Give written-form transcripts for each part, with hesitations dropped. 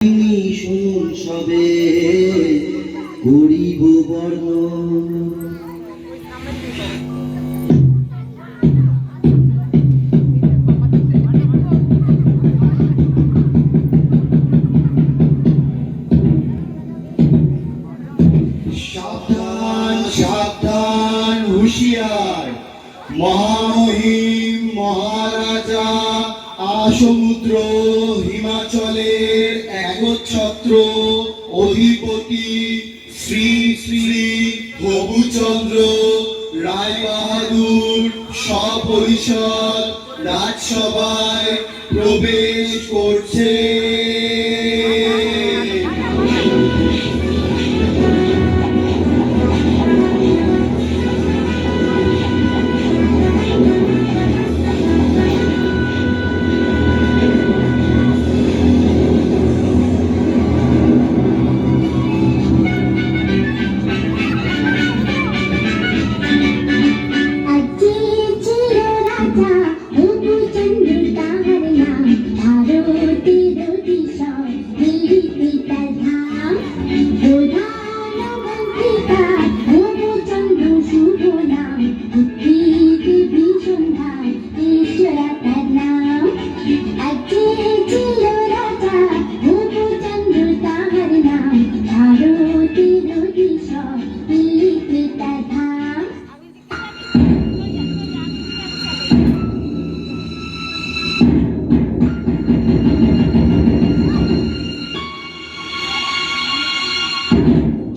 শুনুন সবে করিব বর্ণন। সাবধান সাবধান হুঁশিয়ার, মহামহিম মহারাজা আসমুদ্র হিমাচলের একচ্ছত্র অধিপতি শ্রী শ্রী প্রভুচন্দ্র রায়বাহাদুর সপরিষদ রাজসভায় প্রবেশ করছে।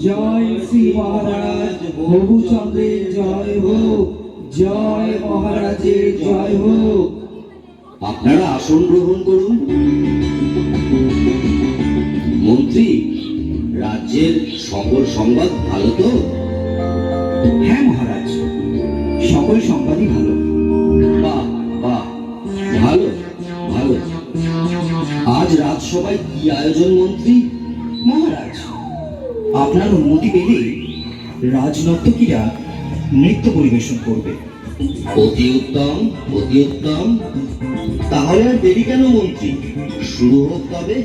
জয় শ্রী মহারাজ প্রভুচন্দ্রের জয় হোক, জয় মহারাজের জয় হোক। আপনারা আসন গ্রহণ করুন। মন্ত্রী, রাজ্যের সকল সংবাদ ভালো তো? হ্যাঁ মহারাজ, সকল সংবাদই ভালো। বাহ বাহ, ভালো ভালো। আজ রাজসভায় কি আয়োজন মন্ত্রী? মহারাজ, আপনার অনুমতি পেলে রাজনর্তকীরা নৃত্য পরিবেশন করবে। অতি উত্তম, অতি উত্তম। তাহলে আর দেরি কেন মন্ত্রী, শুরু হোক তবে।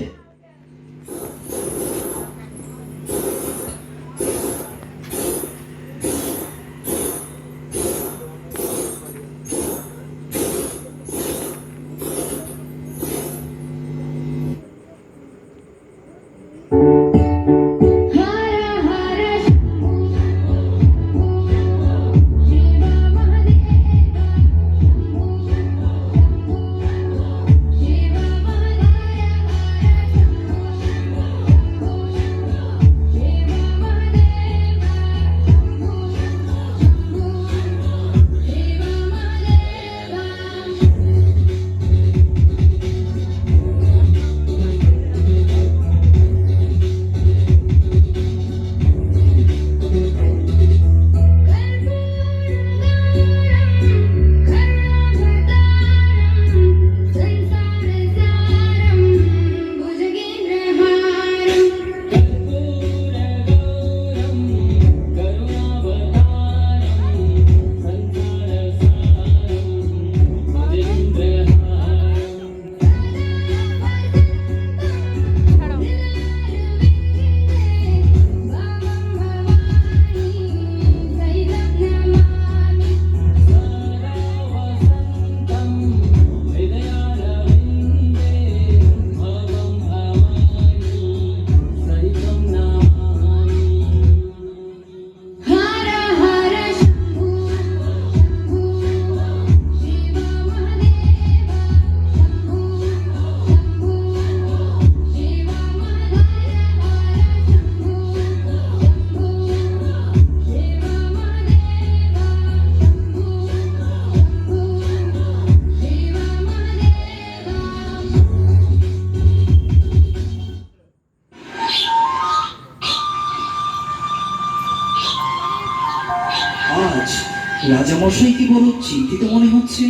আজ রাজামশাই কি বড় চিন্তিত মনে হচ্ছে।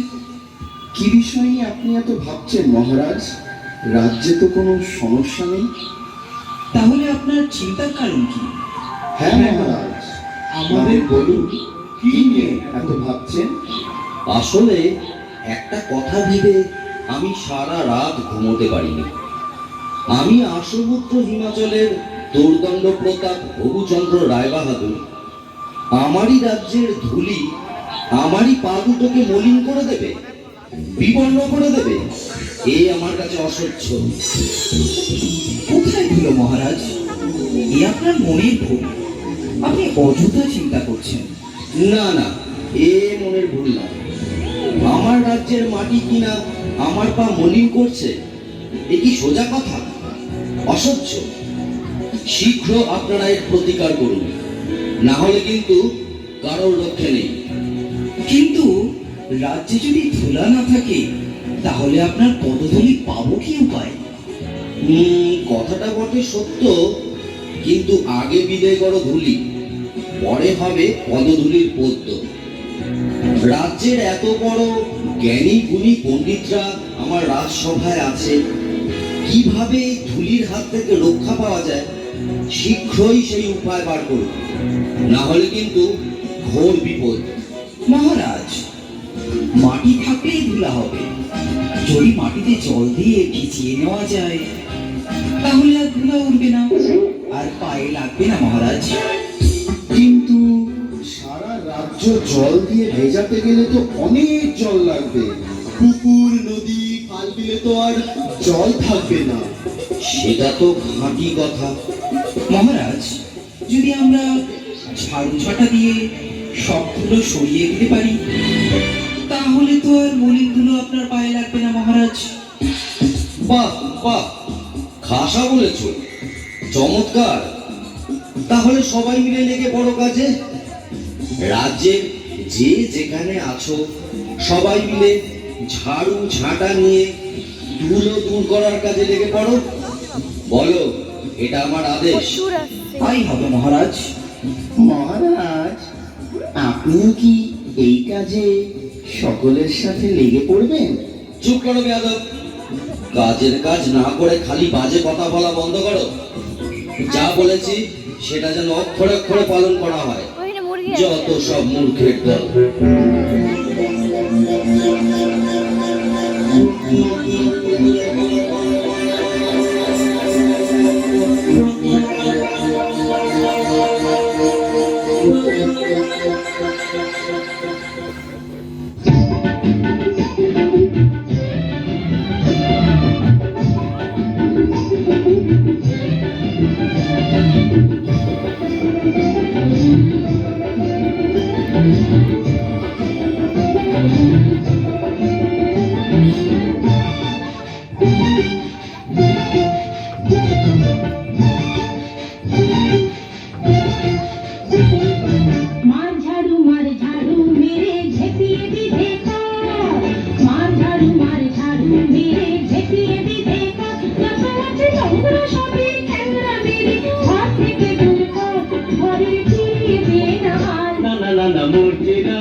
কি বিষয় নিয়ে আপনি এত ভাবছেন মহারাজ? রাজ্যে তো কোনো সমস্যা নেই। তাহলে আপনার চিন্তার কারণ কি? হ্যাঁ মহারাজ, আমাদের বলুন, কি নিয়ে এত ভাবছেন? আসলে একটা কথা ভেবে আমি সারা রাত ঘুমোতে পারিনি। আমি আশুপুত্র হিমাচলের দোর্দণ্ড প্রতাপ হবুচন্দ্র রায়বাহাদুর আমারই রাজ্যের ধুলি আমারই পা দুটোকে মলিন করে দেবে, বিবর্ণ করে দেবে, এ আমার কাছে অসহ্য। কোথায় ধুলো মহারাজ? এ আপনার মনের ভুল। আপনি অযথা চিন্তা করছেন। না না, এ মনের ভুল না। আমার রাজ্যের মাটি কিনা আমার পা মলিন করছে, এ কি সোজা কথা? অসহ্য। শীঘ্র আপনারা এর প্রতিকার করুন, না হলে কিন্তু কারোর রক্ষে নেই। কিন্তু রাজ্যে যদি ধুলা না থাকে তাহলে আপনার পদধূলি পাবো কি উপায়? কথাটা বটে সত্য, কিন্তু আগে বিদায় করো ধুলি, পরে হবে পদধূলির পদ্য। রাজ্যের এত বড় জ্ঞানী গুণী পণ্ডিতরা আমার রাজসভায় আছে, কিভাবে এই ধুলির হাত থেকে রক্ষা পাওয়া যায় শীঘ্রই সেই উপায় বার করুন, না হলে কিন্তু ঘোর বিপদ। মহারাজ, মাটি থাকলেই ধুলা হবে। যদি মাটিতে জল দিয়ে ভিজিয়ে নেওয়া যায় তাহলে আর ধুলা উঠবে না, আর পায়ে লাগবে না মহারাজ। কিন্তু সারা রাজ্য জল দিয়ে ভেজাতে গেলে তো অনেক জল লাগবে। পুকুর নদী খাল বিলে তো আর জল থাকবে না। সেটা তো খাঁটি কথা। মহারাজ, যদি আমরা ঝাড়ু ঝাঁটা দিয়ে সব ধুলো সরিয়ে দিতে পারি তাহলে তো আর মলিন ধুলো আপনার পায়ে লাগবে না মহারাজ। বাহ বাহ, খাসা বলেছ, চমৎকার। তাহলে সবাই মিলে লেগে পড়ো কাজে। রাজ্যের যে যেখানে আছো সবাই মিলে ঝাড়ু ঝাঁটা নিয়ে ধুলো দূর করার কাজে লেগে পড়ো। বলো, এটা আমার আদেশ। তাই হবে মহারাজ। মহারাজ, আপনিও কি এই কাজে সকলের সাথে লেগে পড়বেন? চুপ করো বেয়াদব। কাজের কাজ না করে খালি বাজে কথা বলা বন্ধ করো। যা বলেছি সেটা যেন অক্ষরে অক্ষরে পালন করা হয়। যত সব মূর্খের দল। मार झाड़ू मेरे झेपिए भी देखा। मार झाड़ू मेरे झेपिए भी देखा। নাচানাচি নোংরা সবই ঠ্যাংরা মেরে ঘর থেকে দূর কর, ঘরের ফিরে না আর। না না না না মরছি না,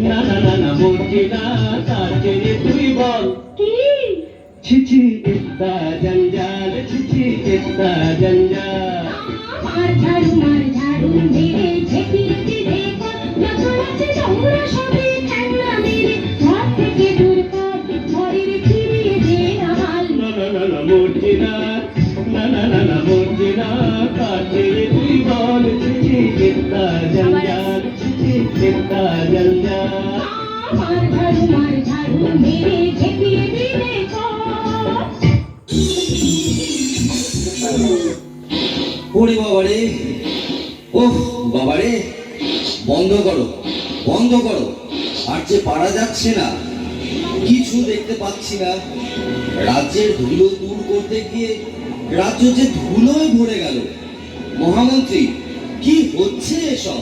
না না না না মরছি না, তার চেয়ে তুই বল কি ছিছি ইত্তা জঞ্জাল, ছিছি ইত্তা জঞ্জাল। মার ঝাড়ু মেরে ঝেপিয়ে भी देखा। নাচানাচি নোংরা সবই ঠ্যাংরা মেরে ঘর থেকে দূর কর, ঘরের ফিরে না আর। না না না না মরছি না, না না না না মরছি না, তার চেয়ে তুই বল ছিছি ইত্তা জঞ্জাল, ছিছি ইত্তা জঞ্জাল। मार झाड़ू मेरे झेपिए भी देखा। ওরে বাবারে, ওহ বাবারে, বন্ধ করো বন্ধ করো। আর যে পারা যাচ্ছে না, কিছু দেখতে পাচ্ছি না। রাজ্যের ধুলো দূর করতে গিয়ে রাজ্য যে ধুলোয় ভরে গেল। মহামন্ত্রী, কি হচ্ছে এসব?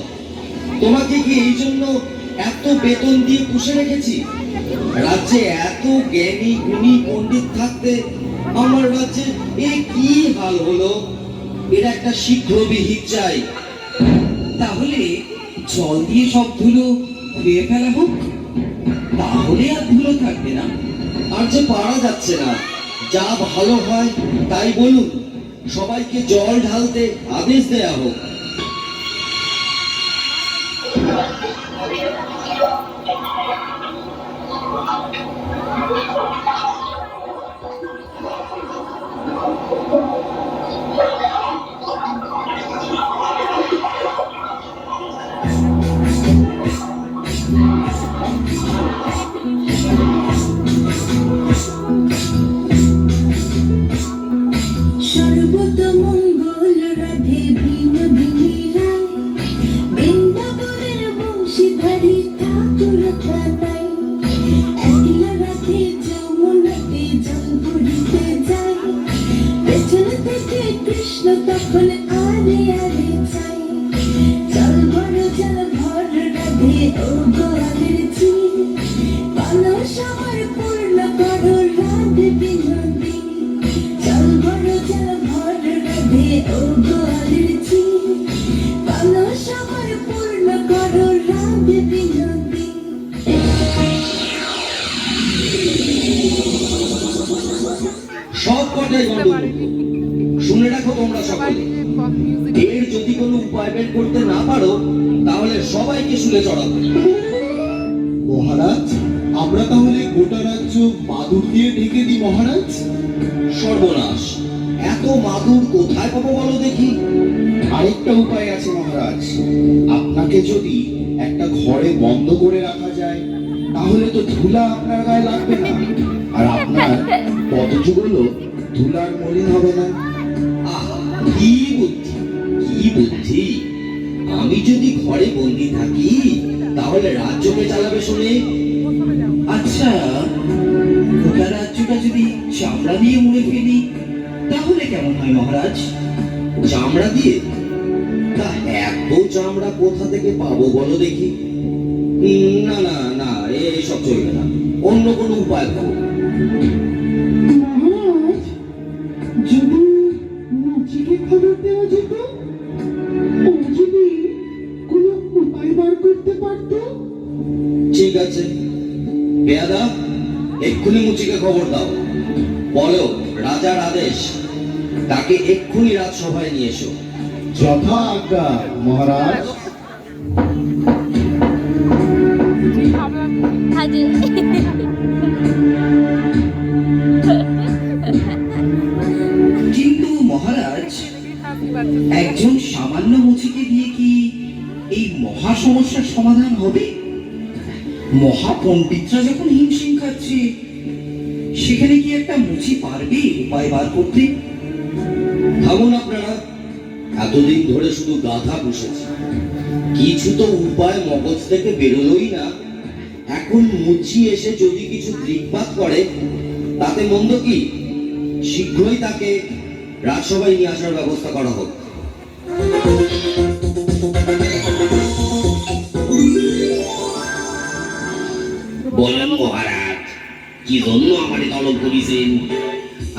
তোমাকে কি এই জন্য এত বেতন দিয়ে পুষে রেখেছি? রাজ্যে এত জ্ঞানী গুণী পণ্ডিত থাকতে আমার রাজ্যে এ কি হাল হলো? এর একটা শীঘ্র বিহিত চাই। তাহলে জল দিয়ে সব ধুলো ধুয়ে ফেলা হোক, তাহলে আর ধুলো থাকবে না। আর যে পারা যাচ্ছে না, যা ভালো হয় তাই বলুন। সবাইকে জল ঢালতে আদেশ দেয়া হোক। এখন আরে আরে চাই চল বড় চল ভর রাধে ও গোয়ালের ঝি মানুষ আমার পূর্ণ করো রাধে বিনোদী চল বড় চল ভর রাধে ও গোয়ালের ঝি মানুষ আমার পূর্ণ করো রাধে বিনোদী সব কটাই গন্ডগোল। শুনে রাখো তোমরা সকলে, এর যদি কোনো উপায় বের করতে না পারো তাহলে সবাইকে শুলে চড়াবো। মহারাজ, আমরা তাহলে গোটা রাজ্য মাদুর দিয়ে ঢেকে দিই মহারাজ। সর্বনাশ, এত মাদুর কোথায় পাবো বলো দেখি? আরেকটা উপায় আছে মহারাজ, আপনাকে যদি একটা ঘরে বন্ধ করে রাখা যায় তাহলে তো ধুলা আপনার গায়ে লাগবে না, আর আপনার পদযুগলো ধুলার মলিন হবে না। আহা, কি বুদ্ধি, কি বুদ্ধি! আমি যদি ঘরে বন্দি থাকি তাহলে রাজ্যকে চালাবে শুনে। আচ্ছা, গোটা রাজ্যটা যদি চামড়া দিয়ে মুড়ে ফেলি তাহলে কেমন হয় মহারাজ? চামড়া দিয়ে? তা এত চামড়া কোথা থেকে পাবো বলো দেখি? না না না, এসব চলবে না, অন্য কোনো উপায় পাবো। মহারাজ, যদি মুচিকে খবর দেওয়া যেত, ও যদি কোনো উপায় বার করতে পারতো। ঠিক আছে, পেয়াদা, এক্ষুনি মুচিকে খবর দাও, বলো রাজার আদেশ, তাকে এক্ষুনি রাজসভায় নিয়ে এসো। যথা আজ্ঞা মহারাজ। কিন্তু মহারাজ, একজন সামান্য মুচিকে দিয়ে কি এই মহা সমস্যার সমাধান হবে? মহাপণ্ডিতরা যখন হিমশিম খাচ্ছে, সেখানে কি একটা মুচি পারবে উপায় বার করতে? থামুন আপনারা, এতদিন ধরে শুধু গাধা পুষেছে, কিছু তো উপায় মগজ থেকে বেরোলোই না। এখন মুচি এসে যদি কিছু দিকপাত করে তাতে মন্দ কি? শীঘ্রই তাকে রাজসভায় নিয়ে আসার ব্যবস্থা করা হোক। বলেন মহারাজ, কি জন্য আমারে তলব করেছেন?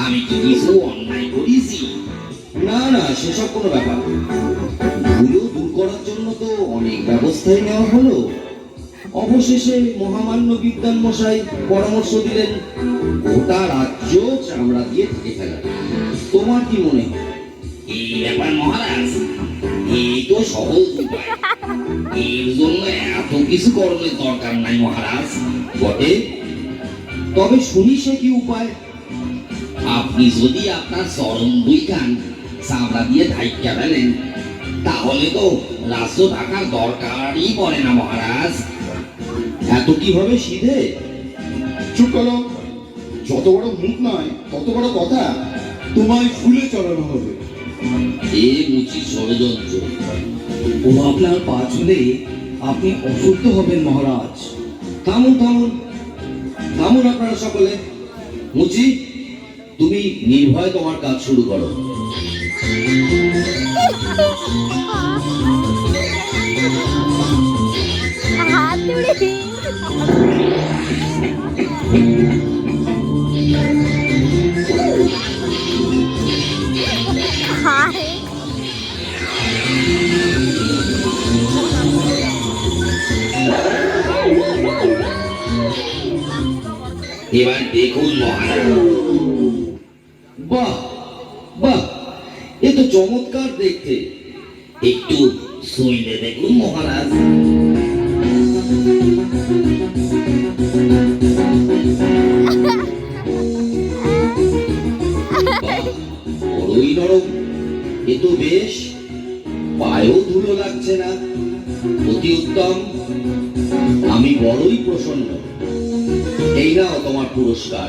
আমি কি কিছু অন্যায় করেছি? না না, সেসব কোনো ব্যাপার না। ভুলো দূর করার জন্য তো অনেক ব্যবস্থাই নেওয়া হলো। অবশেষে মহামান্য বিদ্বান মশাই পরামর্শ দিলেন গোটা রাজ্য চামড়া দিয়ে ঢেকে ফেলা। তোমার কি মনে হয়? এই ব্যাপার মহারাজ, এই তো সহজ উপায়। এর জন্য এত কিছু করণের দরকার নাই মহারাজ। বটে, তবে শুনি সে কি উপায়? আপনি যদি আপনার চরম দুই কান চামড়া দিয়ে ঢাইকা ফেলেন তাহলে তো রাজ্য থাকার দরকারই পড়ে না মহারাজ। এত কিভাবে সিধে? চুপ করো, যত বড় মুখ নয় তত বড় কথা। তোমায় ফুলে চড়ানো হবে। এ মুচি ষড়যন্ত্র। ও আপনার পা ছুলে আপনি অসুস্থ হবেন মহারাজ। থামুন থামুন থামুন আপনারা সকলে। মুচি, তুমি নির্ভয় তোমার কাজ শুরু করো। হাত উড়ে হায় এবার দেখুন মহারাজ, বাহ বাহ, এ তো চমৎকার দেখতে। একটু শুইলে দেখুন মহারাজ। বাহ, বড়ই নরম, এ তো বেশ, পায়েও ধুলো লাগছে না। অতি উত্তম, আমি বড়ই প্রসন্ন। এই নাও তোমার পুরস্কার।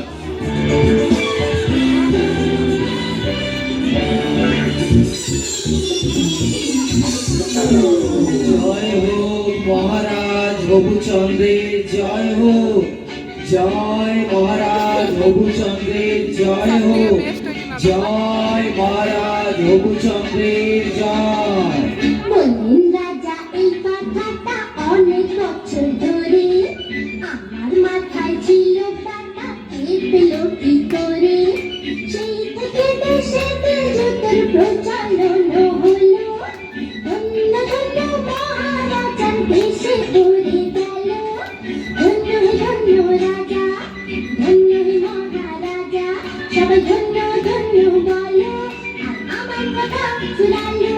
জয় হোক মহারাজ রঘুচন্দ্রের জয় হোক। জয় মহারাজ রঘুচন্দ্রের জয় হোক। জয় মহারাজ তবু চক্রের জয়। বললেন রাজা এই কথাটা অনেক বছর ধরে, আমার মাথায় ছিল টাকা কে পেল কি করে, সেই থেকে দেশে জুতের প্রচলন হলো, ধন্য ধন্য মহারাজার দেশে পড়ে গেল, ধন্য হে ধন্য রাজা, ধন্য হে মহারাজা, সবাই ধন্য ধন্য বলো, আর আমার কথা শুনালো।